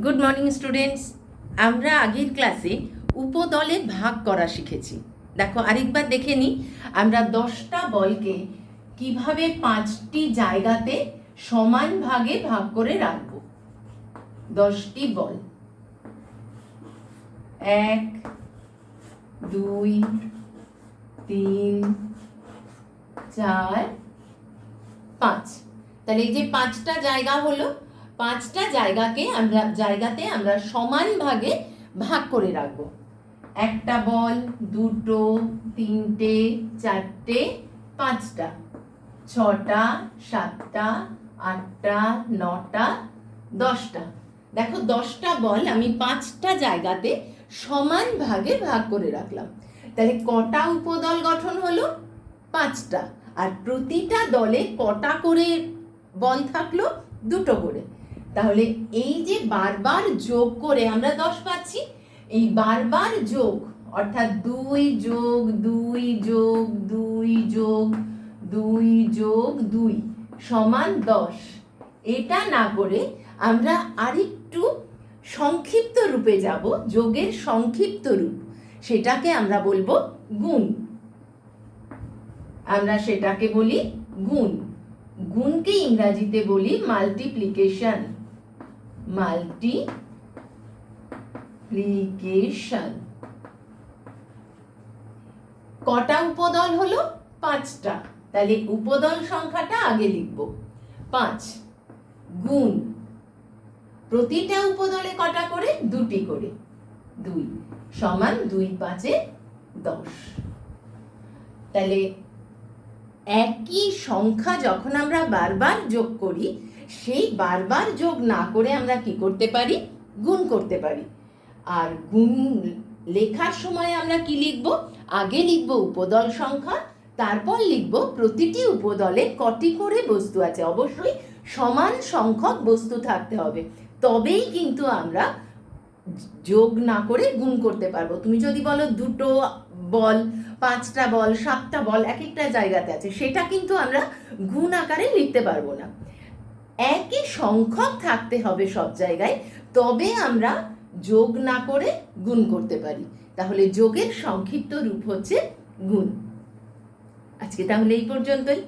Good morning students. আমরা আগের ক্লাসে উপদলে ভাগ করা শিখেছি। দেখো আরেকবার দেখে নিই, আমরা 10টা বলকে কিভাবে 5টি জায়গাতে সমান ভাগে ভাগ করে রাখবো। 10টি বল, 1 2 3 4 5। তাহলে এই যে 5টা জায়গা হলো, 5টা জায়গাতে আমরা সমান ভাগে ভাগ করে রাখবো। একটা বল, দুটো, তিনটে, চারটে, 5টা, 6টা, 7টা, 8টা, 9টা, 10টা। দেখো 10টা বল আমি 5টা জায়গাতে সমান ভাগে ভাগ করে রাখলাম। তাহলে কটা উপদল গঠন হলো? 5টা। আর প্রতিটা দলে কটা করে বল থাকলো? 2টো করে। তাহলে এই যে বারবার যোগ করে আমরা 10 পাচ্ছি, এই বারবার যোগ অর্থাৎ 2 যোগ 2 যোগ 2 যোগ 2 যোগ 2 সমান 10। এটা না করে আমরা আরেকটু সংক্ষিপ্ত রূপে যাব, যোগের সংক্ষিপ্ত রূপ, সেটাকে আমরা বলবো গুণ। আমরা সেটাকে বলি গুণ। গুণকে ইংরেজিতে বলি মাল্টিপ্লিকেশন। মাল্টিপ্লিকেশন। কটা উপদল হলো? 5টা। তাহলে উপদল সংখ্যাটা আগে লিখব 5। গুণ প্রতিটা উপদলে কটা করে? 2টি করে। 2 সমান 2 5 10। তাহলে একই সংখ্যা যখন আমরা বারবার যোগ করি, সেই বারবার যোগ না করে আমরা কি করতে পারি? গুণ করতে পারি। আর গুণ লেখার সময় আমরা কি লিখব? আগে লিখব উপদল সংখ্যা, তারপর লিখব প্রতিটি উপদলে কটি করে বস্তু আছে। অবশ্যই সমান সংখ্যক বস্তু থাকতে হবে, তবেই কিন্তু আমরা যোগ না করে গুণ করতে পারবো। তুমি যদি বলো 2টো বল, 5টা বল, 7টা বল এক একটা জায়গাতে আছে, সেটা কিন্তু আমরা গুণ আকারে লিখতে পারবো না। একই সংখ্যক থাকতে হবে সব জায়গায়, তবে আমরা যোগ না করে গুণ করতে পারি। তাহলে যোগের সংক্ষিপ্ত রূপ হচ্ছে গুণ। আজকে তাহলে এই পর্যন্তই।